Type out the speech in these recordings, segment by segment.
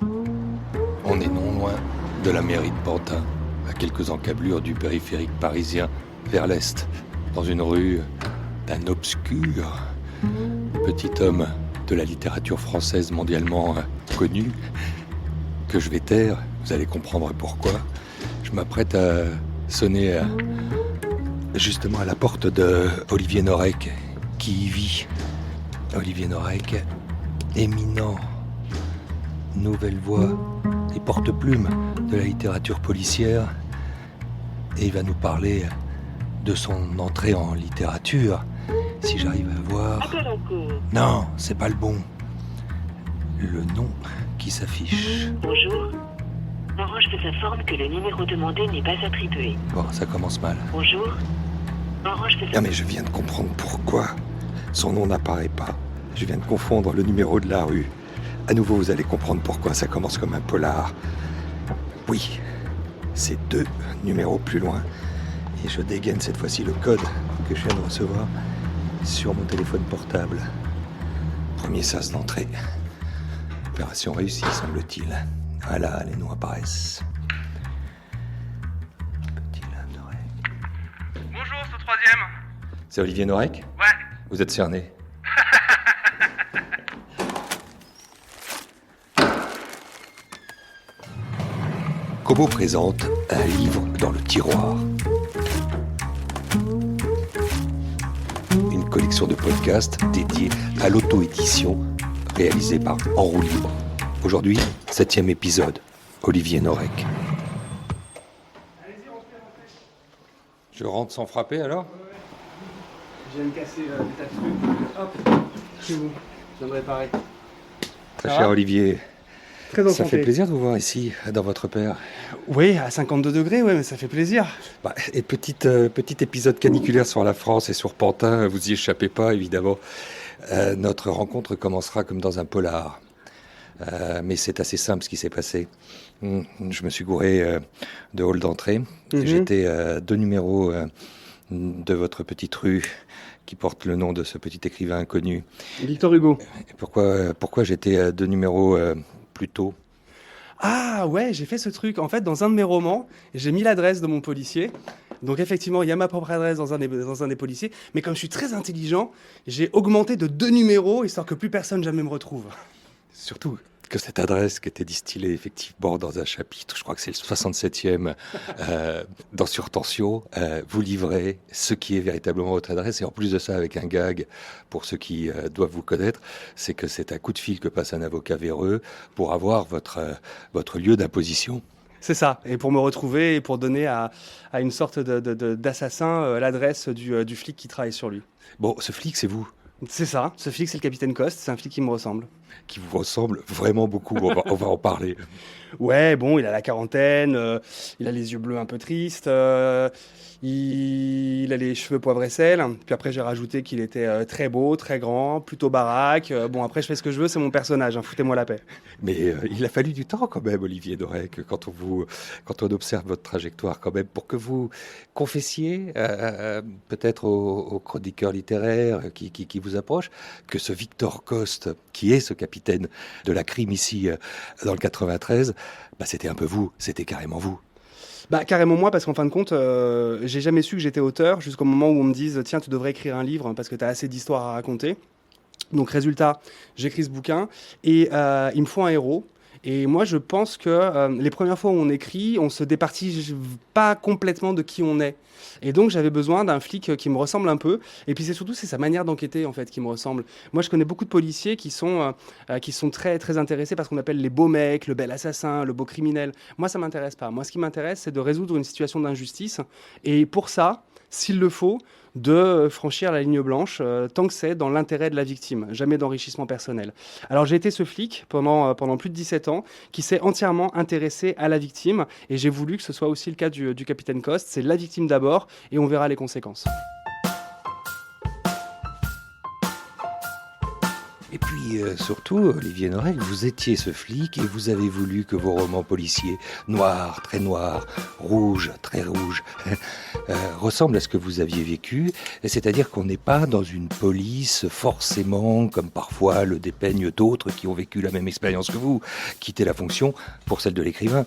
On est non loin de la mairie de Pantin, à quelques encablures du périphérique parisien, vers l'est, dans une rue d'un obscur petit homme de la littérature française mondialement connu, que je vais taire, vous allez comprendre pourquoi. Je m'apprête à sonner justement à la porte de Olivier Norek, qui y vit. Olivier Norek, éminent, nouvelle voix et porte-plume de la littérature policière, et il va nous parler de son entrée en littérature. Si j'arrive à voir... Non, c'est pas le bon. Le nom qui s'affiche. Bonjour. Orange vous informe que le numéro demandé n'est pas attribué. Bon, ça commence mal. Bonjour. Orange vous... Ah mais je viens de comprendre pourquoi son nom n'apparaît pas. Je viens de confondre le numéro de la rue. À nouveau, vous allez comprendre pourquoi ça commence comme un polar. Oui, c'est 2 numéros plus loin. Et je dégaine cette fois-ci le code que je viens de recevoir sur mon téléphone portable. Premier sas d'entrée. Opération réussie, semble-t-il. Voilà, les noms apparaissent. Petit Norek. Bonjour, c'est au 3e. C'est Olivier Norek ? Ouais. Vous êtes cerné. Kobo présente un livre dans le tiroir. Une collection de podcasts dédiés à l'auto-édition réalisée par En Roue Libre. Aujourd'hui, 7e épisode, Olivier Norek. Je rentre sans frapper alors ? Je viens de casser des tas de trucs. Hop, chez vous. Je viens de réparer. Très Ça cher va Olivier, Très ça enchanté. fait plaisir de vous voir ici, dans votre père. Oui, à 52 degrés, ouais, mais ça fait plaisir. Et petit épisode caniculaire sur la France et sur Pantin, vous y échappez pas évidemment. Notre rencontre commencera comme dans un polar. Mais c'est assez simple ce qui s'est passé. Je me suis gouré de hall d'entrée. J'étais 2 numéros de votre petite rue qui porte le nom de ce petit écrivain inconnu. Victor Hugo. Et pourquoi j'étais 2 numéros plus tôt ? Ah ouais, j'ai fait ce truc. En fait, dans un de mes romans, j'ai mis l'adresse de mon policier. Donc effectivement, il y a ma propre adresse dans un des policiers. Mais comme je suis très intelligent, j'ai augmenté de 2 numéros, histoire que plus personne jamais me retrouve. Surtout que cette adresse qui était distillée effectivement dans un chapitre, je crois que c'est le 67e, dans Surtension, vous livrez ce qui est véritablement votre adresse. Et en plus de ça, avec un gag, pour ceux qui doivent vous connaître, c'est que c'est un coup de fil que passe un avocat véreux pour avoir votre lieu d'imposition. C'est ça. Et pour me retrouver et pour donner à une sorte d'assassin l'adresse du flic qui travaille sur lui. Bon, ce flic, c'est vous. C'est ça. Ce flic, c'est le capitaine Coste. C'est un flic qui me ressemble. Qui vous ressemble vraiment beaucoup. On va en parler. Ouais, bon, il a la quarantaine, il a les yeux bleus un peu tristes, il a les cheveux poivre et sel. Puis après, j'ai rajouté qu'il était très beau, très grand, plutôt baraque. Bon, après, je fais ce que je veux, c'est mon personnage, hein, foutez-moi la paix. Mais il a fallu du temps quand même, Olivier Norek, quand on observe votre trajectoire quand même, pour que vous confessiez, peut-être aux chroniqueurs littéraires qui vous approchent, que ce Victor Coste, qui est ce capitaine de la crime ici dans le 93, c'était un peu vous, c'était carrément vous. Bah carrément moi, parce qu'en fin de compte, j'ai jamais su que j'étais auteur jusqu'au moment où on me dise tiens, tu devrais écrire un livre parce que tu as assez d'histoires à raconter. Donc résultat, j'écris ce bouquin et il me faut un héros. Et moi, je pense que les premières fois où on écrit, on se départit pas complètement de qui on est. Et donc, j'avais besoin d'un flic qui me ressemble un peu. Et puis, c'est sa manière d'enquêter, en fait, qui me ressemble. Moi, je connais beaucoup de policiers qui sont très, très intéressés par ce qu'on appelle les beaux mecs, le bel assassin, le beau criminel. Moi, ça m'intéresse pas. Moi, ce qui m'intéresse, c'est de résoudre une situation d'injustice. Et pour ça, s'il le faut, de franchir la ligne blanche, tant que c'est dans l'intérêt de la victime, jamais d'enrichissement personnel. Alors j'ai été ce flic pendant plus de 17 ans, qui s'est entièrement intéressé à la victime, et j'ai voulu que ce soit aussi le cas du capitaine Coste. C'est la victime d'abord, et on verra les conséquences. Et puis, puis surtout, Olivier Norek, vous étiez ce flic et vous avez voulu que vos romans policiers, noirs, très noirs, rouges, très rouges, ressemblent à ce que vous aviez vécu. C'est-à-dire qu'on n'est pas dans une police forcément, comme parfois le dépeignent d'autres qui ont vécu la même expérience que vous, quitter la fonction pour celle de l'écrivain.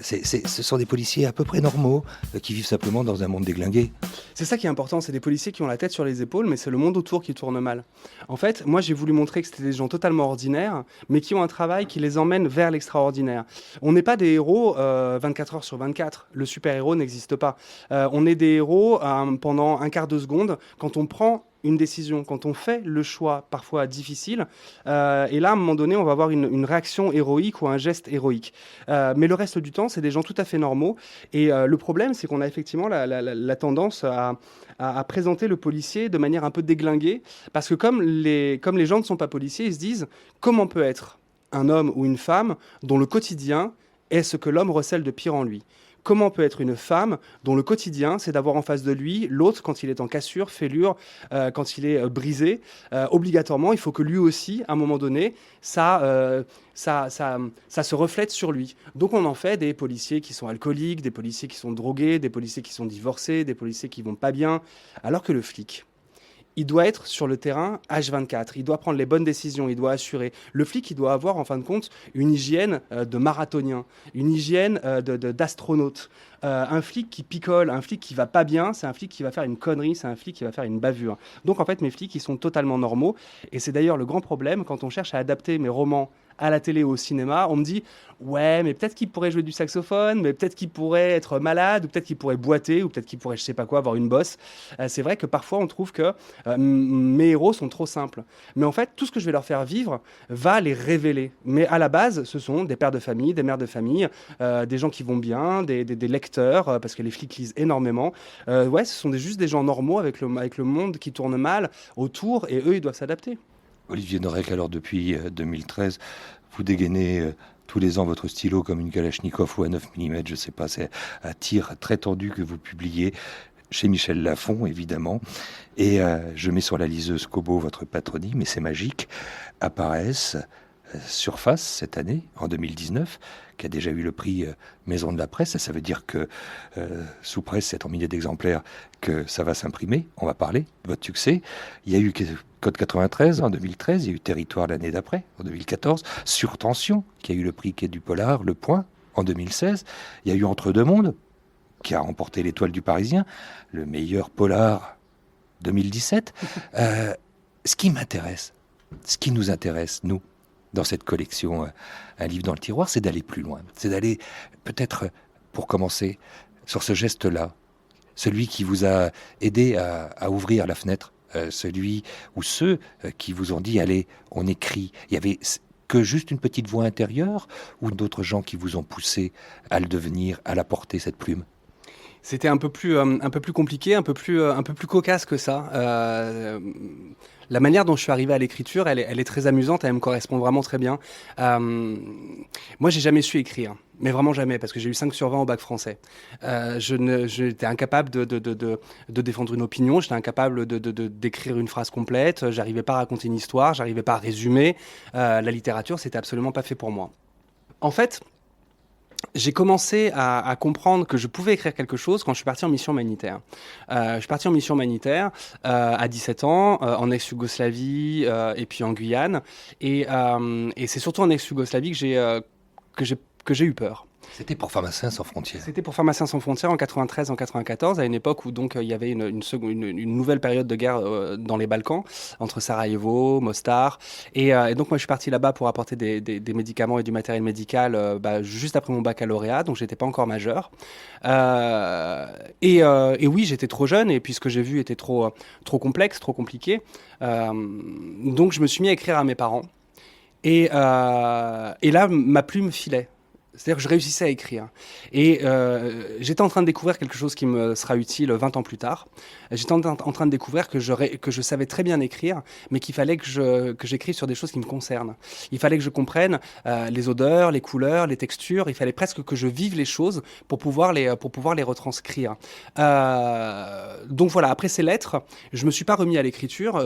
Ce sont des policiers à peu près normaux, qui vivent simplement dans un monde déglingué. C'est ça qui est important, c'est des policiers qui ont la tête sur les épaules, mais c'est le monde autour qui tourne mal. En fait, moi j'ai voulu montrer que c'était des gens totalement ordinaires, mais qui ont un travail qui les emmène vers l'extraordinaire. On n'est pas des héros 24 heures sur 24, le super-héros n'existe pas. On est des héros pendant un quart de seconde, quand on prend une décision, quand on fait le choix parfois difficile, et là à un moment donné on va avoir une réaction héroïque ou un geste héroïque. Mais le reste du temps c'est des gens tout à fait normaux, et le problème c'est qu'on a effectivement la tendance à présenter le policier de manière un peu déglinguée, parce que comme les gens ne sont pas policiers, ils se disent comment peut être un homme ou une femme dont le quotidien est ce que l'homme recèle de pire en lui. Comment peut être une femme dont le quotidien, c'est d'avoir en face de lui l'autre quand il est en cassure, fêlure, quand il est brisé. Obligatoirement, il faut que lui aussi, à un moment donné, ça se reflète sur lui. Donc on en fait des policiers qui sont alcooliques, des policiers qui sont drogués, des policiers qui sont divorcés, des policiers qui vont pas bien. Alors que le flic, il doit être sur le terrain H24, il doit prendre les bonnes décisions, il doit assurer. Le flic, il doit avoir, en fin de compte, une hygiène de marathonien, une hygiène d'astronaute. Un flic qui picole, un flic qui va pas bien, c'est un flic qui va faire une connerie, c'est un flic qui va faire une bavure. Donc en fait, mes flics, ils sont totalement normaux. Et c'est d'ailleurs le grand problème quand on cherche à adapter mes romans à la télé ou au cinéma. On me dit, ouais, mais peut-être qu'il pourrait jouer du saxophone, mais peut-être qu'il pourrait être malade, ou peut-être qu'il pourrait boiter, ou peut-être qu'il pourrait, je sais pas quoi, avoir une bosse. C'est vrai que parfois, on trouve que mes héros sont trop simples. Mais en fait, tout ce que je vais leur faire vivre va les révéler. Mais à la base, ce sont des pères de famille, des mères de famille, des gens qui vont bien, des lecteurs, parce que les flics lisent énormément. Ouais, ce sont juste des gens normaux avec le monde qui tourne mal autour, et eux, ils doivent s'adapter. Olivier Norek, alors depuis 2013, vous dégainez tous les ans votre stylo comme une Kalachnikov ou un 9 mm, je ne sais pas, c'est un tir très tendu que vous publiez chez Michel Lafon, évidemment. Et je mets sur la liseuse Kobo votre patronyme, et c'est magique, apparaissent Surface cette année, en 2019, qui a déjà eu le prix Maison de la Presse. Ça veut dire que sous presse, c'est en milliers d'exemplaires que ça va s'imprimer. On va parler de votre succès. Il y a eu Code 93 en 2013, il y a eu Territoire l'année d'après, en 2014. Surtension, qui a eu le prix Quai du Polar, Le Point, en 2016. Il y a eu Entre deux mondes, qui a remporté l'Étoile du Parisien, le meilleur polar 2017. Ce qui m'intéresse, ce qui nous intéresse, nous, dans cette collection Un livre dans le tiroir, c'est d'aller plus loin. C'est d'aller, peut-être, pour commencer, sur ce geste-là, celui qui vous a aidé à ouvrir la fenêtre, celui ou ceux qui vous ont dit, allez, on écrit. Il y avait que juste une petite voix intérieure, ou d'autres gens qui vous ont poussé à le devenir, à la porter, cette plume? C'était un peu plus compliqué, un peu plus cocasse que ça. La manière dont je suis arrivé à l'écriture, elle est très amusante, elle me correspond vraiment très bien. Moi, j'ai jamais su écrire, mais vraiment jamais, parce que j'ai eu 5 sur 20 au bac français. J'étais incapable de défendre une opinion, j'étais incapable d'écrire une phrase complète, j'arrivais pas à raconter une histoire, j'arrivais pas à résumer. La littérature, c'était absolument pas fait pour moi. En fait, j'ai commencé à comprendre que je pouvais écrire quelque chose quand je suis parti en mission humanitaire. Je suis parti en mission humanitaire à 17 ans, en ex-Yougoslavie et puis en Guyane. Et c'est surtout en ex-Yougoslavie que j'ai eu peur. C'était pour Pharmaciens sans frontières. C'était pour Pharmaciens sans frontières en 93, en 94, à une époque où donc il y avait une nouvelle période de guerre dans les Balkans, entre Sarajevo, Mostar. Et donc moi je suis parti là-bas pour apporter des médicaments et du matériel médical juste après mon baccalauréat, donc j'étais pas encore majeur. Et oui, j'étais trop jeune, et puis ce que j'ai vu était trop complexe, trop compliqué. Donc je me suis mis à écrire à mes parents. Et là, ma plume filait. C'est-à-dire que je réussissais à écrire. Et j'étais en train de découvrir quelque chose qui me sera utile 20 ans plus tard. J'étais en train de découvrir que je savais très bien écrire, mais qu'il fallait que j'écrive sur des choses qui me concernent. Il fallait que je comprenne les odeurs, les couleurs, les textures. Il fallait presque que je vive les choses pour pouvoir les retranscrire. Donc voilà, après ces lettres, je me suis pas remis à l'écriture.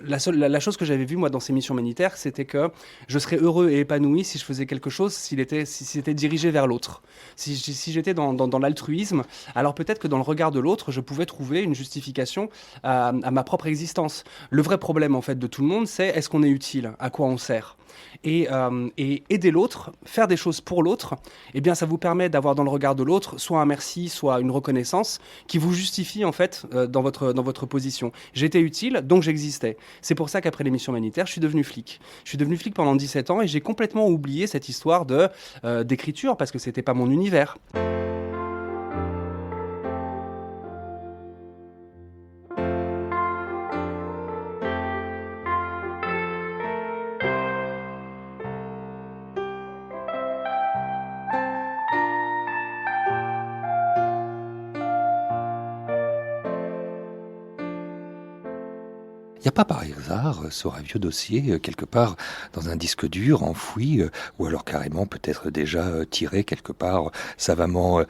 La chose que j'avais vue, moi, dans ces missions humanitaires, c'était que je serais heureux et épanoui si je faisais quelque chose, si c'était dirigé vers l'autre. Si j'étais dans l'altruisme, alors peut-être que dans le regard de l'autre, je pouvais trouver une justification à ma propre existence. Le vrai problème, en fait, de tout le monde, c'est est-ce qu'on est utile? À quoi on sert? Et aider l'autre, faire des choses pour l'autre, eh bien, ça vous permet d'avoir dans le regard de l'autre soit un merci, soit une reconnaissance qui vous justifie en fait dans votre position. J'étais utile, donc j'existais. C'est pour ça qu'après les missions humanitaires, je suis devenu flic. Je suis devenu flic pendant 17 ans et j'ai complètement oublié cette histoire d'écriture parce que c'était pas mon univers. Il n'y a pas par hasard sur un vieux dossier, quelque part dans un disque dur, enfoui, ou alors carrément peut-être déjà tiré quelque part, savamment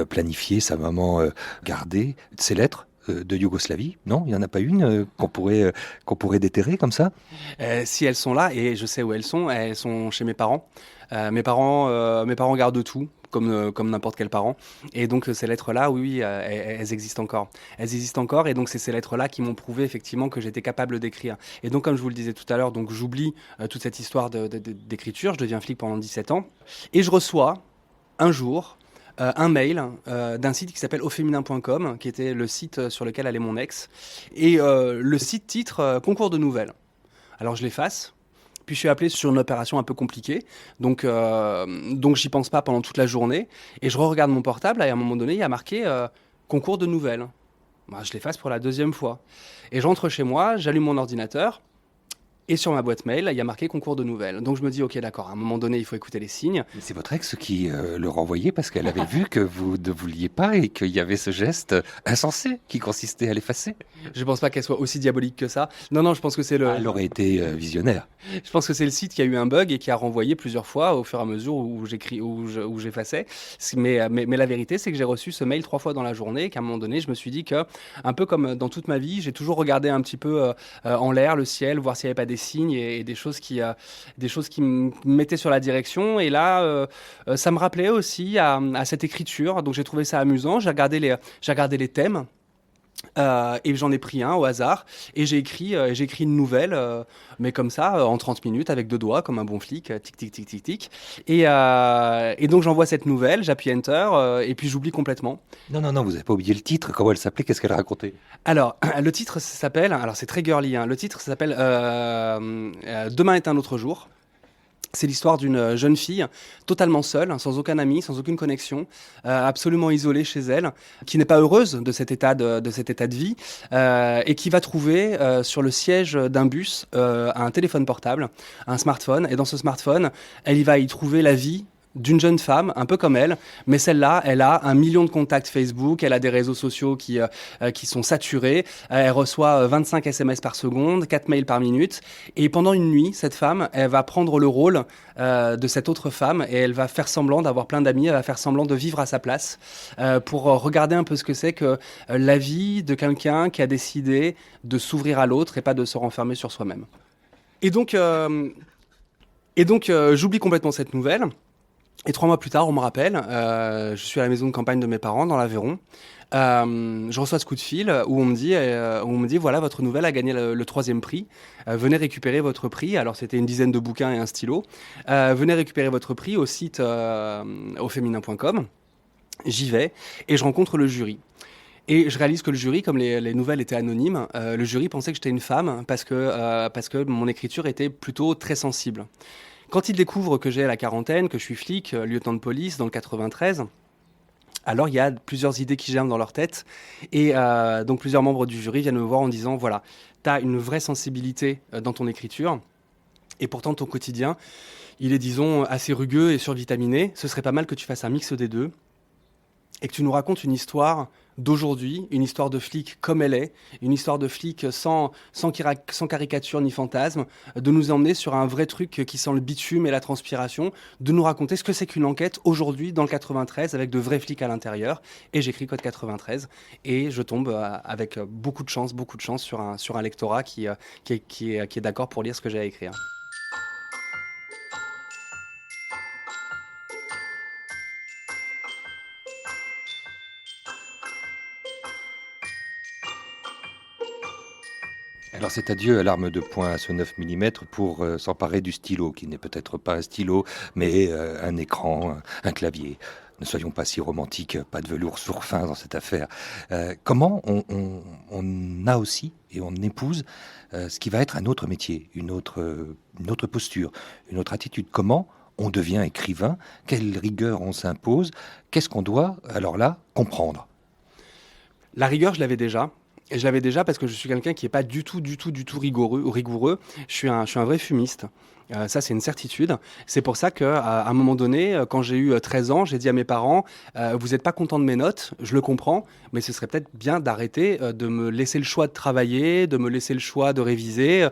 planifié, savamment gardé, ces lettres de Yougoslavie? Non, il n'y en a pas une qu'on pourrait déterrer comme ça? Si elles sont là, et je sais où elles sont chez mes parents. Mes parents gardent tout, comme n'importe quel parent. Et donc ces lettres-là, oui, elles existent encore. Elles existent encore, et donc c'est ces lettres-là qui m'ont prouvé effectivement que j'étais capable d'écrire. Et donc comme je vous le disais tout à l'heure, donc j'oublie toute cette histoire d'écriture. Je deviens flic pendant 17 ans, et je reçois un jour un mail d'un site qui s'appelle auféminin.com, qui était le site sur lequel allait mon ex. Et le site titre concours de nouvelles. Alors je l'efface. Puis je suis appelé sur une opération un peu compliquée, donc j'y pense pas pendant toute la journée. Et je regarde mon portable, et à un moment donné, il y a marqué concours de nouvelles. Bah, je l'efface pour la deuxième fois. Et je rentre chez moi, j'allume mon ordinateur, et sur ma boîte mail, il y a marqué concours de nouvelles. Donc je me dis, ok, d'accord, à un moment donné, il faut écouter les signes. Mais c'est votre ex qui le renvoyait parce qu'elle avait vu que vous ne vouliez pas et qu'il y avait ce geste insensé qui consistait à l'effacer. Je pense pas qu'elle soit aussi diabolique que ça. Non, je pense que c'est Elle aurait été visionnaire. Je pense que c'est le site qui a eu un bug et qui a renvoyé plusieurs fois au fur et à mesure où j'effaçais. Mais la vérité, c'est que j'ai reçu ce mail 3 fois dans la journée et qu'à un moment donné, je me suis dit que, un peu comme dans toute ma vie, j'ai toujours regardé un petit peu en l'air, le ciel, voir s'il n'y avait pas des signes et des choses qui me mettaient sur la direction. Et là, ça me rappelait aussi à cette écriture. Donc j'ai trouvé ça amusant. J'ai regardé les thèmes. Et j'en ai pris un au hasard et j'ai écrit une nouvelle, mais comme ça, en 30 minutes, avec 2 doigts, comme un bon flic, tic, tic, tic, tic, tic. Et donc j'envoie cette nouvelle, j'appuie Enter, et puis j'oublie complètement. Non, vous n'avez pas oublié le titre. Comment elle s'appelait? Qu'est-ce qu'elle racontait? Alors, le titre s'appelle, alors c'est très girly, hein, le titre s'appelle Demain est un autre jour. C'est l'histoire d'une jeune fille totalement seule, sans aucun ami, sans aucune connexion, absolument isolée chez elle, qui n'est pas heureuse de cet état de vie, et qui va trouver sur le siège d'un bus un téléphone portable, un smartphone. Et dans ce smartphone, elle va y trouver la vie d'une jeune femme, un peu comme elle, mais celle-là, elle a 1 million de contacts Facebook, elle a des réseaux sociaux qui sont saturés, elle reçoit 25 SMS par seconde, 4 mails par minute, et pendant une nuit, cette femme, elle va prendre le rôle de cette autre femme, et elle va faire semblant d'avoir plein d'amis, elle va faire semblant de vivre à sa place, pour regarder un peu ce que c'est que la vie de quelqu'un qui a décidé de s'ouvrir à l'autre et pas de se renfermer sur soi-même. Et donc j'oublie complètement cette nouvelle. Et 3 mois plus tard, on me rappelle, je suis à la maison de campagne de mes parents, dans l'Aveyron. Je reçois ce coup de fil où on me dit voilà, votre nouvelle a gagné le 3e prix. Venez récupérer votre prix. Alors, c'était une dizaine de bouquins et un stylo. Venez récupérer votre prix au site auféminin.com. J'y vais et je rencontre le jury. Et je réalise que le jury, comme les nouvelles étaient anonymes, le jury pensait que j'étais une femme parce que mon écriture était plutôt très sensible. Quand ils découvrent que j'ai la quarantaine, que je suis flic, lieutenant de police dans le 93, alors il y a plusieurs idées qui germent dans leur tête. Et donc plusieurs membres du jury viennent me voir en disant, voilà, tu as une vraie sensibilité dans ton écriture. Et pourtant, ton quotidien, il est, disons, assez rugueux et survitaminé. Ce serait pas mal que tu fasses un mix des deux et que tu nous racontes une histoire d'aujourd'hui, une histoire de flic comme elle est, une histoire de flic sans caricature ni fantasme, de nous emmener sur un vrai truc qui sent le bitume et la transpiration, de nous raconter ce que c'est qu'une enquête aujourd'hui dans le 93 avec de vrais flics à l'intérieur. Et j'écris Code 93 et je tombe avec beaucoup de chance sur un lectorat qui est d'accord pour lire ce que j'ai à écrire. Alors c'est adieu à l'arme de poing à ce 9 mm pour s'emparer du stylo, qui n'est peut-être pas un stylo, mais un écran, un clavier. Ne soyons pas si romantiques, pas de velours sur fin dans cette affaire. Comment on a aussi et on épouse ce qui va être un autre métier, une autre posture, une autre attitude? Comment on devient écrivain? Quelle rigueur on s'impose? Qu'est-ce qu'on doit, alors là, comprendre? La rigueur, je l'avais déjà. Et je l'avais déjà parce que je suis quelqu'un qui n'est pas du tout rigoureux. Je suis un vrai fumiste. Ça, c'est une certitude. C'est pour ça qu'à un moment donné, quand j'ai eu 13 ans, j'ai dit à mes parents, vous n'êtes pas content de mes notes, je le comprends, mais ce serait peut-être bien d'arrêter de me laisser le choix de travailler, de me laisser le choix de réviser.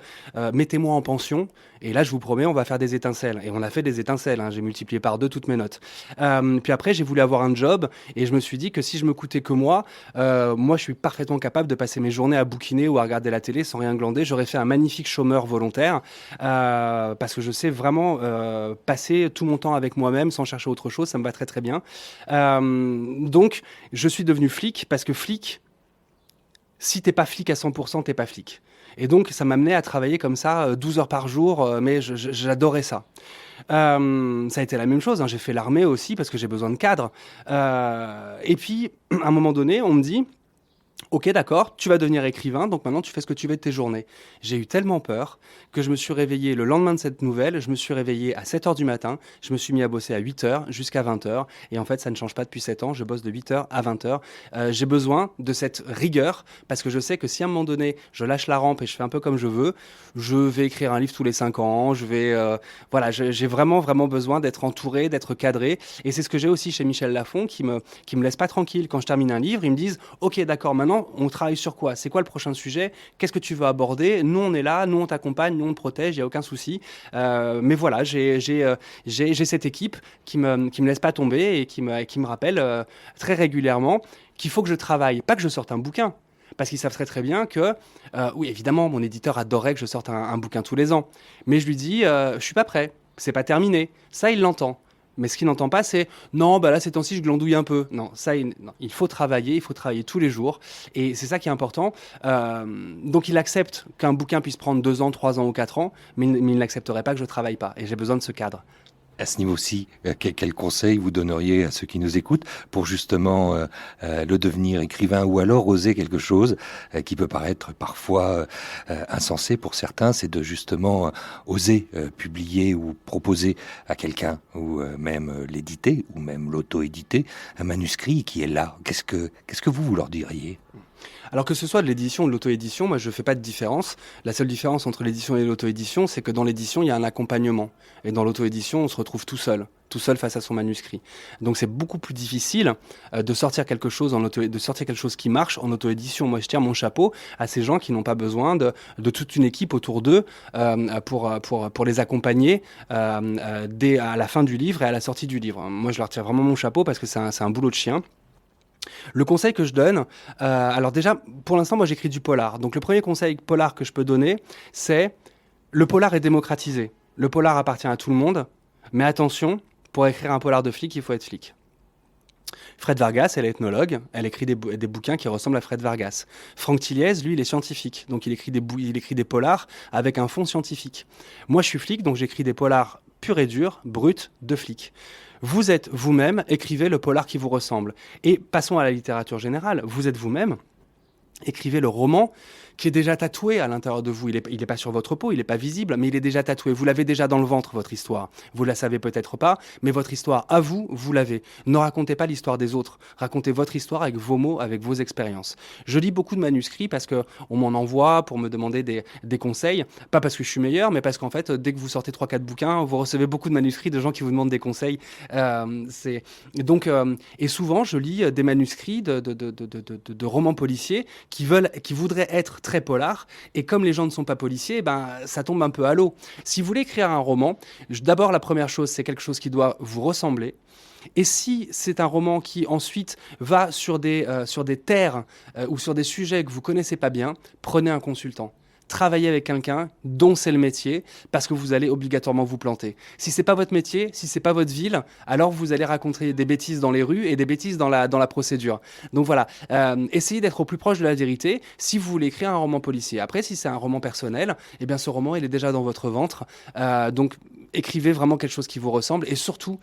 Mettez-moi en pension. Et là, je vous promets, on va faire des étincelles. Et on a fait des étincelles. J'ai multiplié par 2 toutes mes notes. Puis après, j'ai voulu avoir un job et je me suis dit que si je me coûtais que moi, je suis parfaitement capable de passer mes journées à bouquiner ou à regarder la télé sans rien glander. J'aurais fait un magnifique chômeur volontaire parce que je sais vraiment passer tout mon temps avec moi-même sans chercher autre chose. Ça me va très très bien. Donc, je suis devenu flic parce que flic, si t'es pas flic à 100%, t'es pas flic. Et donc, ça m'amenait à travailler comme ça 12 heures par jour, mais j'adorais ça. Ça a été la même chose, j'ai fait l'armée aussi parce que j'ai besoin de cadres. Et puis, à un moment donné, on me dit... Ok, d'accord, tu vas devenir écrivain, donc maintenant tu fais ce que tu veux de tes journées. J'ai eu tellement peur que je me suis réveillé le lendemain de cette nouvelle, je me suis réveillé à 7h du matin, je me suis mis à bosser à 8h jusqu'à 20h, et en fait ça ne change pas depuis 7 ans, je bosse de 8h à 20h. J'ai besoin de cette rigueur, parce que je sais que si à un moment donné je lâche la rampe et je fais un peu comme je veux, je vais écrire un livre tous les 5 ans, j'ai vraiment besoin d'être entouré, d'être cadré, et c'est ce que j'ai aussi chez Michel Lafon, qui me laisse pas tranquille. Quand je termine un livre, ils me disent « Ok, d'accord, maintenant on travaille sur quoi? C'est quoi le prochain sujet? Qu'est-ce que tu veux aborder? Nous, on est là, nous, on t'accompagne, nous, on te protège, il n'y a aucun souci. » Mais voilà, j'ai cette équipe qui me laisse pas tomber et qui me rappelle très régulièrement qu'il faut que je travaille, pas que je sorte un bouquin. Parce qu'ils savent très très bien que, oui, évidemment, mon éditeur adorerait que je sorte un bouquin tous les ans. Mais je lui dis, je suis pas prêt, c'est pas terminé. Ça, il l'entend. Mais ce qu'il n'entend pas, c'est non, bah là, ces temps-ci, je glandouille un peu. Non, non, il faut travailler tous les jours. Et c'est ça qui est important. Donc, il accepte qu'un bouquin puisse prendre 2 ans, 3 ans ou 4 ans, mais il n'accepterait pas que je ne travaille pas. Et j'ai besoin de ce cadre. À ce niveau-ci, quel conseil vous donneriez à ceux qui nous écoutent pour justement le devenir écrivain ou alors oser quelque chose qui peut paraître parfois insensé pour certains, c'est de justement oser publier ou proposer à quelqu'un ou même l'éditer ou même l'auto-éditer un manuscrit qui est là. Qu'est-ce que vous leur diriez ? Alors que ce soit de l'édition ou de l'auto-édition, moi je ne fais pas de différence. La seule différence entre l'édition et l'auto-édition, c'est que dans l'édition, il y a un accompagnement. Et dans l'auto-édition, on se retrouve tout seul face à son manuscrit. Donc c'est beaucoup plus difficile de sortir quelque chose qui marche en auto-édition. Moi je tire mon chapeau à ces gens qui n'ont pas besoin de toute une équipe autour d'eux pour les accompagner à la fin du livre et à la sortie du livre. Moi je leur tire vraiment mon chapeau parce que c'est un boulot de chien. Le conseil que je donne, alors déjà, pour l'instant, moi j'écris du polar. Donc le premier conseil polar que je peux donner, c'est le polar est démocratisé. Le polar appartient à tout le monde, mais attention, pour écrire un polar de flic, il faut être flic. Fred Vargas, elle est ethnologue, elle écrit des bouquins qui ressemblent à Fred Vargas. Franck Tilliez, lui, il est scientifique, donc il écrit des polars avec un fond scientifique. Moi, je suis flic, donc j'écris des polars purs et durs, bruts, de flic. Vous êtes vous-même, écrivez le polar qui vous ressemble. Et passons à la littérature générale, vous êtes vous-même. Écrivez le roman qui est déjà tatoué à l'intérieur de vous. Il est pas sur votre peau, il n'est pas visible, mais il est déjà tatoué. Vous l'avez déjà dans le ventre, votre histoire. Vous la savez peut-être pas, mais votre histoire, à vous, vous l'avez. Ne racontez pas l'histoire des autres. Racontez votre histoire avec vos mots, avec vos expériences. Je lis beaucoup de manuscrits parce que on m'en envoie pour me demander des conseils. Pas parce que je suis meilleur, mais parce qu'en fait, dès que vous sortez 3-4 bouquins, vous recevez beaucoup de manuscrits de gens qui vous demandent des conseils. Et souvent, je lis des manuscrits de romans policiers qui voudraient être très polars, et comme les gens ne sont pas policiers, ben, ça tombe un peu à l'eau. Si vous voulez écrire un roman, d'abord la première chose, c'est quelque chose qui doit vous ressembler. Et si c'est un roman qui ensuite va sur des terres ou sur des sujets que vous connaissez pas bien, prenez un consultant. Travaillez avec quelqu'un dont c'est le métier, parce que vous allez obligatoirement vous planter. Si c'est pas votre métier, si c'est pas votre ville, alors vous allez raconter des bêtises dans les rues et des bêtises dans la procédure. Donc voilà, essayez d'être au plus proche de la vérité si vous voulez écrire un roman policier. Après, si c'est un roman personnel, eh bien ce roman, il est déjà dans votre ventre. Donc écrivez vraiment quelque chose qui vous ressemble, et surtout,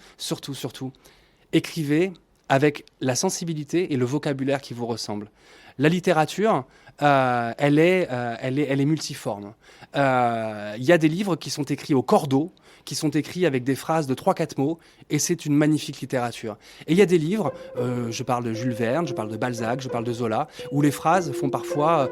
écrivez avec la sensibilité et le vocabulaire qui vous ressemblent. La littérature, elle est multiforme. Il y a des livres qui sont écrits au cordeau, qui sont écrits avec des phrases de 3-4 mots, et c'est une magnifique littérature. Et il y a des livres, je parle de Jules Verne, je parle de Balzac, je parle de Zola, où les phrases font parfois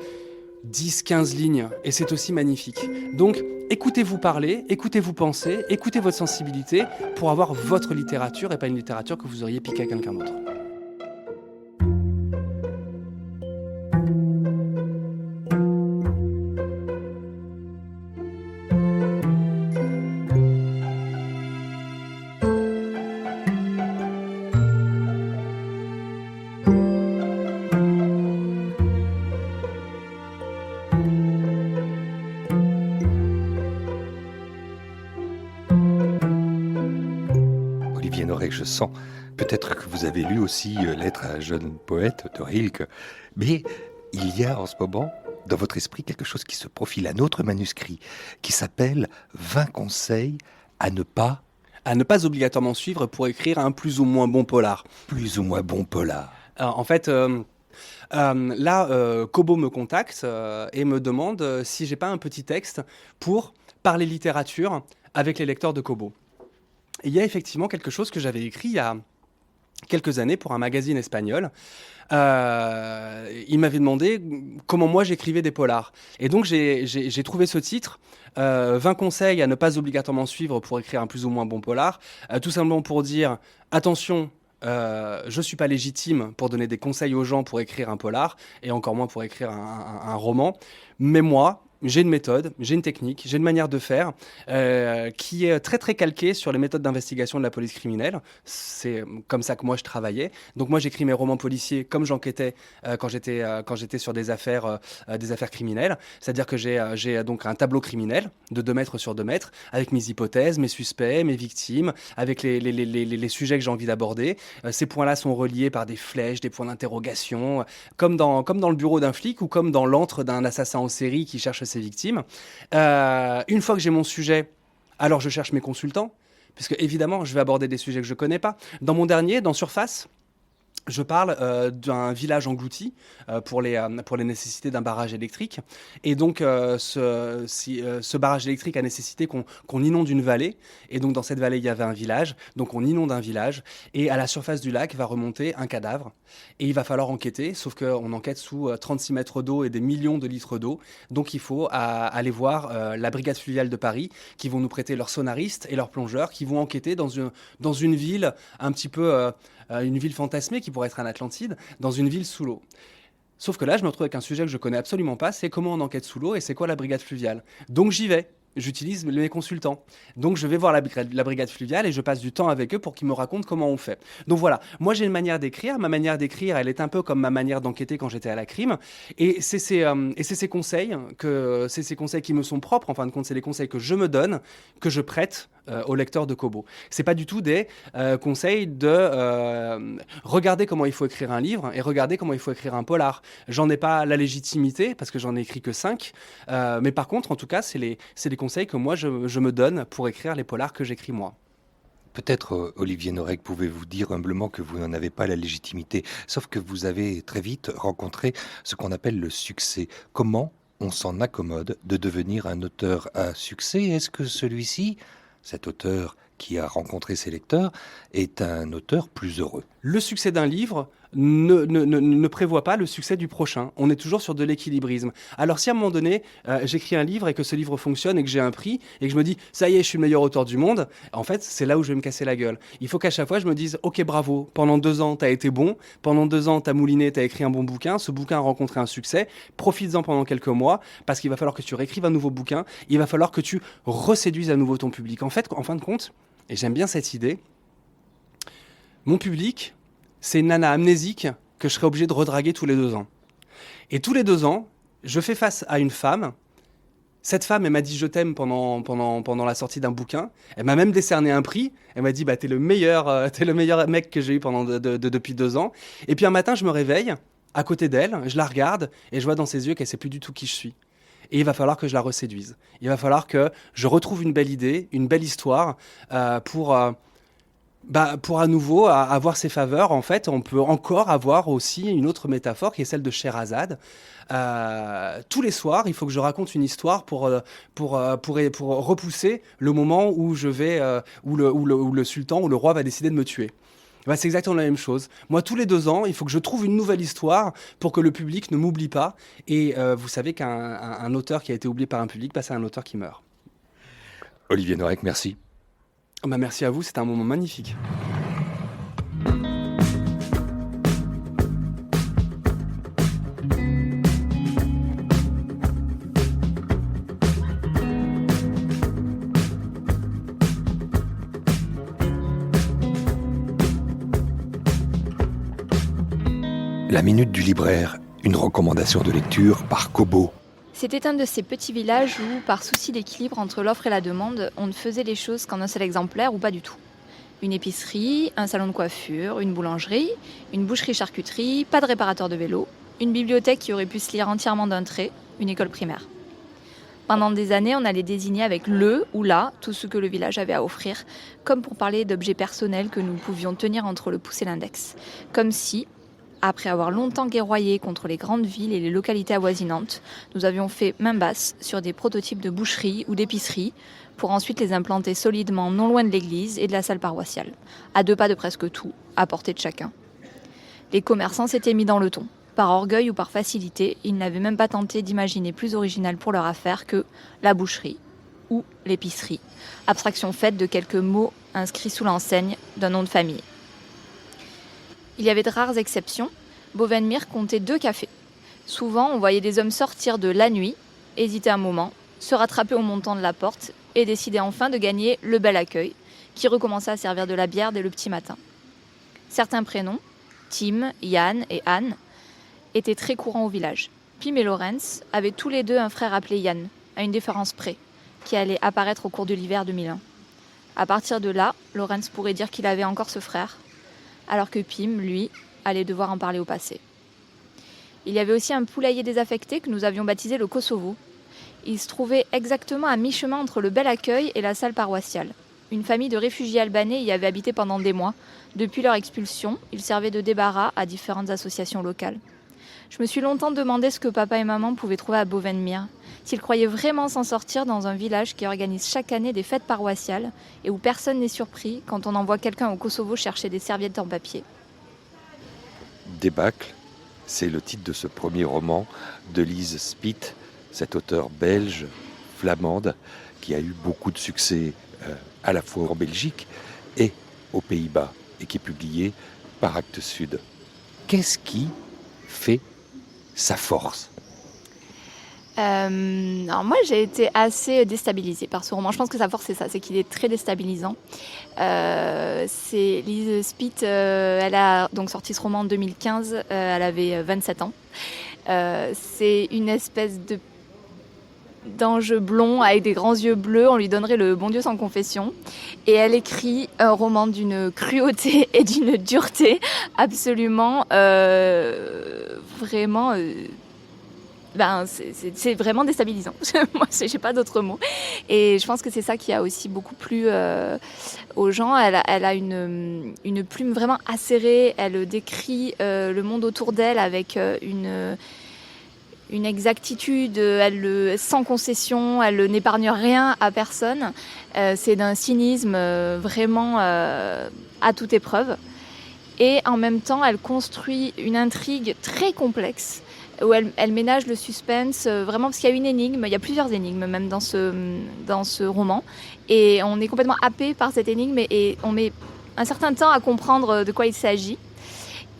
10-15 lignes, et c'est aussi magnifique. Donc, écoutez-vous parler, écoutez-vous penser, écoutez votre sensibilité pour avoir votre littérature, et pas une littérature que vous auriez piquée à quelqu'un d'autre. Olivier Noiret, je sens peut-être que vous avez lu aussi Lettre à un jeune poète de Rilke, mais il y a en ce moment dans votre esprit quelque chose qui se profile, un autre manuscrit qui s'appelle 20 conseils à ne pas obligatoirement suivre pour écrire un plus ou moins bon polar. plus ou moins bon polar. En fait, là, Kobo me contacte et me demande si j'ai pas un petit texte pour parler littérature avec les lecteurs de Kobo. Et il y a effectivement quelque chose que j'avais écrit il y a quelques années pour un magazine espagnol. Il m'avait demandé comment moi j'écrivais des polars. Et donc j'ai trouvé ce titre, 20 conseils à ne pas obligatoirement suivre pour écrire un plus ou moins bon polar, tout simplement pour dire attention, je suis pas légitime pour donner des conseils aux gens pour écrire un polar, et encore moins pour écrire un roman, mais moi, j'ai une méthode, j'ai une technique, j'ai une manière de faire qui est très très calquée sur les méthodes d'investigation de la police criminelle. C'est comme ça que moi je travaillais. Donc moi j'écris mes romans policiers comme j'enquêtais quand j'étais sur des affaires criminelles. C'est-à-dire que j'ai donc un tableau criminel de 2 mètres sur 2 mètres avec mes hypothèses, mes suspects, mes victimes, avec les sujets que j'ai envie d'aborder. Ces points-là sont reliés par des flèches, des points d'interrogation, comme dans le bureau d'un flic ou comme dans l'antre d'un assassin en série qui cherche ses victimes. Une fois que j'ai mon sujet, alors je cherche mes consultants, puisque évidemment je vais aborder des sujets que je connais pas. Dans mon dernier, dans Surface, je parle d'un village englouti pour les nécessités d'un barrage électrique. Et donc, ce barrage électrique a nécessité qu'on inonde une vallée. Et donc, dans cette vallée, il y avait un village. Donc, on inonde un village. Et à la surface du lac va remonter un cadavre. Et il va falloir enquêter, sauf qu'on enquête sous 36 mètres d'eau et des millions de litres d'eau. Donc, il faut aller voir la brigade fluviale de Paris, qui vont nous prêter leurs sonaristes et leurs plongeurs, qui vont enquêter dans une ville un petit peu... une ville fantasmée qui pourrait être un Atlantide, dans une ville sous l'eau. Sauf que là, je me retrouve avec un sujet que je connais absolument pas, c'est comment on enquête sous l'eau et c'est quoi la brigade fluviale. Donc j'y vais, j'utilise mes consultants. Donc je vais voir la brigade fluviale et je passe du temps avec eux pour qu'ils me racontent comment on fait. Donc voilà, moi j'ai une manière d'écrire, ma manière d'écrire, elle est un peu comme ma manière d'enquêter quand j'étais à la crime, et c'est ces conseils qui me sont propres, en fin de compte, c'est les conseils que je me donne, que je prête au lecteur de Kobo. C'est pas du tout des conseils de regarder comment il faut écrire un livre et regarder comment il faut écrire un polar. J'en ai pas la légitimité parce que j'en ai écrit que 5, mais par contre, en tout cas, c'est les conseils que moi je me donne pour écrire les polars que j'écris moi. Peut-être, Olivier Norek, pouvez-vous dire humblement que vous n'en avez pas la légitimité, sauf que vous avez très vite rencontré ce qu'on appelle le succès. Comment on s'en accommode de devenir un auteur à succès? Est-ce que celui-ci, cet auteur qui a rencontré ses lecteurs, est un auteur plus heureux? Le succès d'un livre ne prévoit pas le succès du prochain. On est toujours sur de l'équilibrisme. Alors si à un moment donné, j'écris un livre et que ce livre fonctionne et que j'ai un prix et que je me dis, ça y est, je suis le meilleur auteur du monde, en fait, c'est là où je vais me casser la gueule. Il faut qu'à chaque fois, je me dise, ok, bravo, pendant 2 ans, t'as été bon, pendant 2 ans, t'as mouliné, t'as écrit un bon bouquin, ce bouquin a rencontré un succès, profites-en pendant quelques mois, parce qu'il va falloir que tu réécrives un nouveau bouquin, il va falloir que tu reséduises à nouveau ton public. En fait, en fin de compte, et j'aime bien cette idée, mon public, c'est une nana amnésique que je serai obligé de redraguer tous les 2 ans. Et tous les 2 ans, je fais face à une femme. Cette femme, elle m'a dit je t'aime pendant la sortie d'un bouquin. Elle m'a même décerné un prix. Elle m'a dit t'es le meilleur mec que j'ai eu depuis 2 ans. Et puis un matin, je me réveille à côté d'elle, je la regarde et je vois dans ses yeux qu'elle sait plus du tout qui je suis. Et il va falloir que je la reséduise. Il va falloir que je retrouve une belle idée, une belle histoire pour à nouveau avoir ses faveurs. En fait, on peut encore avoir aussi une autre métaphore qui est celle de Scheherazade. Tous les soirs, il faut que je raconte une histoire pour repousser le moment où où le sultan ou le roi va décider de me tuer. C'est exactement la même chose. Moi, tous les 2 ans, il faut que je trouve une nouvelle histoire pour que le public ne m'oublie pas. Et vous savez qu'un auteur qui a été oublié par un public, c'est un auteur qui meurt. Olivier Norek, merci. Merci à vous, c'était un moment magnifique. La minute du libraire, une recommandation de lecture par Kobo. C'était un de ces petits villages où, par souci d'équilibre entre l'offre et la demande, on ne faisait les choses qu'en un seul exemplaire ou pas du tout. Une épicerie, un salon de coiffure, une boulangerie, une boucherie-charcuterie, pas de réparateur de vélo, une bibliothèque qui aurait pu se lire entièrement d'un trait, une école primaire. Pendant des années, on allait désigner avec le ou la tout ce que le village avait à offrir, comme pour parler d'objets personnels que nous pouvions tenir entre le pouce et l'index. Comme si, après avoir longtemps guerroyé contre les grandes villes et les localités avoisinantes, nous avions fait main basse sur des prototypes de boucherie ou d'épicerie pour ensuite les implanter solidement non loin de l'église et de la salle paroissiale, à 2 pas de presque tout, à portée de chacun. Les commerçants s'étaient mis dans le ton. Par orgueil ou par facilité, ils n'avaient même pas tenté d'imaginer plus original pour leur affaire que la boucherie ou l'épicerie, abstraction faite de quelques mots inscrits sous l'enseigne d'un nom de famille. Il y avait de rares exceptions. Bovenmire comptait 2 cafés. Souvent, on voyait des hommes sortir de la nuit, hésiter un moment, se rattraper au montant de la porte et décider enfin de gagner le bel accueil, qui recommençait à servir de la bière dès le petit matin. Certains prénoms, Tim, Yann et Anne, étaient très courants au village. Pim et Lorenz avaient tous les 2 un frère appelé Yann, à une différence près, qui allait apparaître au cours de l'hiver 2001. À partir de là, Lorenz pourrait dire qu'il avait encore ce frère, alors que Pim, lui, allait devoir en parler au passé. Il y avait aussi un poulailler désaffecté que nous avions baptisé le Kosovo. Il se trouvait exactement à mi-chemin entre le bel accueil et la salle paroissiale. Une famille de réfugiés albanais y avait habité pendant des mois. Depuis leur expulsion, ils servaient de débarras à différentes associations locales. Je me suis longtemps demandé ce que papa et maman pouvaient trouver à Bovenmire, s'ils croyaient vraiment s'en sortir dans un village qui organise chaque année des fêtes paroissiales et où personne n'est surpris quand on envoie quelqu'un au Kosovo chercher des serviettes en papier. Débâcle, c'est le titre de ce premier roman de Lise Spitt, cette auteure belge, flamande, qui a eu beaucoup de succès à la fois en Belgique et aux Pays-Bas, et qui est publié par Actes Sud. Qu'est-ce qui fait sa force ? Alors moi j'ai été assez déstabilisée par ce roman. Je pense que sa force c'est ça, c'est qu'il est très déstabilisant. C'est Lise Spitt, elle a donc sorti ce roman en 2015, elle avait 27 ans. C'est une espèce d'ange blond avec des grands yeux bleus, on lui donnerait le bon Dieu sans confession. Et elle écrit un roman d'une cruauté et d'une dureté absolument vraiment c'est vraiment déstabilisant. Moi, j'ai pas d'autres mots. Et je pense que c'est ça qui a aussi beaucoup plu aux gens. Elle a une plume vraiment acérée. Elle décrit le monde autour d'elle avec une exactitude, sans concession, elle n'épargne rien à personne. C'est d'un cynisme vraiment à toute épreuve. Et en même temps, elle construit une intrigue très complexe où elle ménage le suspense, vraiment parce qu'il y a une énigme, il y a plusieurs énigmes même dans ce roman. Et on est complètement happé par cette énigme et on met un certain temps à comprendre de quoi il s'agit.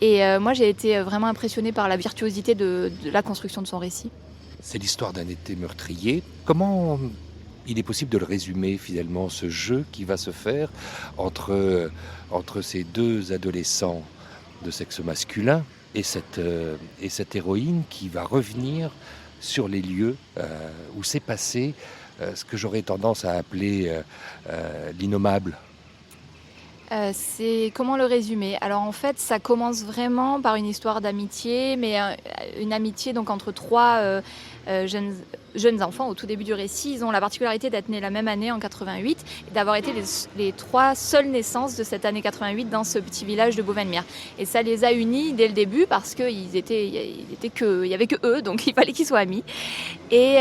Et moi, j'ai été vraiment impressionnée par la virtuosité de la construction de son récit. C'est l'histoire d'un été meurtrier. Comment il est possible de le résumer finalement, ce jeu qui va se faire entre ces deux adolescents de sexe masculin et cette héroïne qui va revenir sur les lieux où s'est passé ce que j'aurais tendance à appeler l'innommable. Comment le résumer ? Alors en fait, ça commence vraiment par une histoire d'amitié, mais une amitié donc entre trois jeunes enfants au tout début du récit. Ils ont la particularité d'être nés la même année en 88 et d'avoir été les trois seules naissances de cette année 88 dans ce petit village de Beauvalmière. Et ça les a unis dès le début parce qu'il y avait que eux, donc il fallait qu'ils soient amis. Et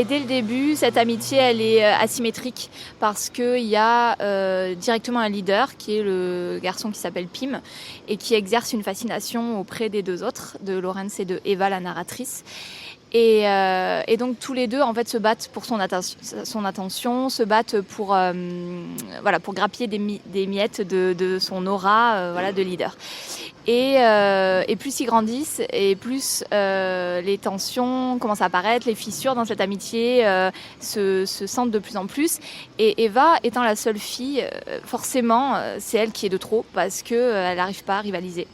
dès le début, cette amitié, elle est asymétrique parce qu'il y a directement un leader qui est le garçon qui s'appelle Pim et qui exerce une fascination auprès des deux autres, de Laurence et de Eva, la narratrice. Et donc tous les deux en fait se battent pour son attention, se battent pour grappiller des miettes de son aura de leader. Et plus ils grandissent et plus les tensions commencent à apparaître, les fissures dans cette amitié se sentent de plus en plus. Et Eva étant la seule fille, forcément c'est elle qui est de trop parce qu'elle n'arrive pas à rivaliser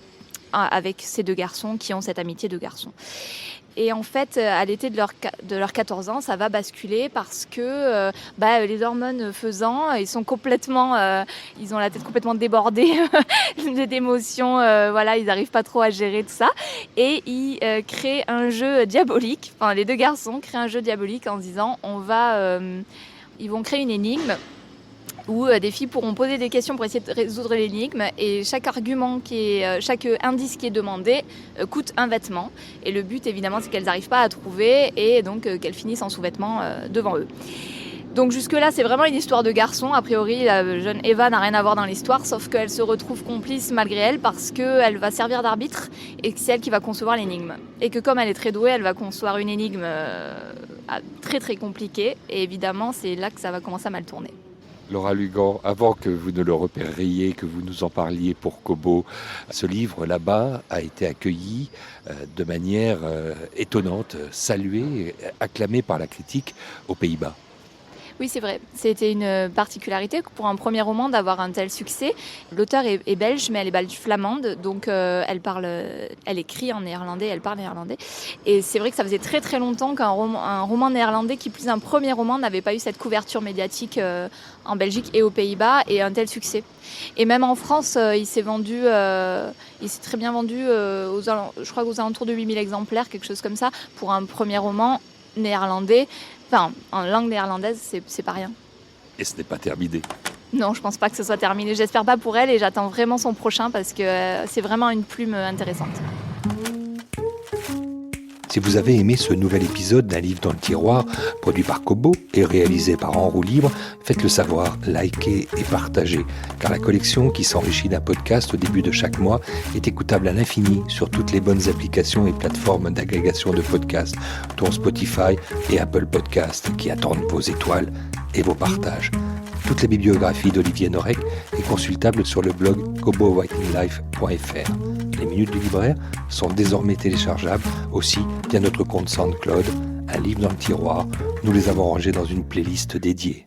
avec ces deux garçons qui ont cette amitié de garçons. Et en fait, à l'été de leurs 14 ans, ça va basculer parce que les hormones faisant, ils ont la tête complètement débordée d'émotions. Ils n'arrivent pas trop à gérer tout ça. Et ils créent un jeu diabolique. Enfin, les deux garçons créent un jeu diabolique en se disant, ils vont créer une énigme où des filles pourront poser des questions pour essayer de résoudre l'énigme et chaque indice qui est demandé coûte un vêtement et le but évidemment c'est qu'elles n'arrivent pas à trouver et donc qu'elles finissent en sous-vêtements devant eux. Donc jusque là c'est vraiment une histoire de garçon, a priori la jeune Eva n'a rien à voir dans l'histoire sauf qu'elle se retrouve complice malgré elle parce qu'elle va servir d'arbitre et que c'est elle qui va concevoir l'énigme et que comme elle est très douée elle va concevoir une énigme très très compliquée et évidemment c'est là que ça va commencer à mal tourner. Laura Lugan, avant que vous ne le repériez, que vous nous en parliez pour Kobo, ce livre là-bas a été accueilli de manière étonnante, salué, acclamé par la critique aux Pays-Bas. Oui, c'est vrai. C'était une particularité pour un premier roman d'avoir un tel succès. L'auteure est belge, mais elle est belge flamande, donc elle écrit en néerlandais, elle parle néerlandais. Et c'est vrai que ça faisait très très longtemps qu'un roman néerlandais, qui plus un premier roman, n'avait pas eu cette couverture médiatique en Belgique et aux Pays-Bas et un tel succès. Et même en France, il s'est très bien vendu, je crois aux alentours de 8000 exemplaires, quelque chose comme ça, pour un premier roman néerlandais. Enfin, en langue néerlandaise, c'est pas rien. Et ce n'est pas terminé. Non, je pense pas que ce soit terminé. J'espère pas pour elle et j'attends vraiment son prochain parce que c'est vraiment une plume intéressante. Si vous avez aimé ce nouvel épisode d'un livre dans le tiroir, produit par Kobo et réalisé par En Roue Libre, faites-le savoir, likez et partagez, car la collection qui s'enrichit d'un podcast au début de chaque mois est écoutable à l'infini sur toutes les bonnes applications et plateformes d'agrégation de podcasts, dont Spotify et Apple Podcasts, qui attendent vos étoiles et vos partages. Toute la bibliographie d'Olivier Norek est consultable sur le blog kobowritinglife.fr. Les minutes du libraire sont désormais téléchargeables aussi via notre compte SoundCloud, un livre dans le tiroir. Nous les avons rangés dans une playlist dédiée.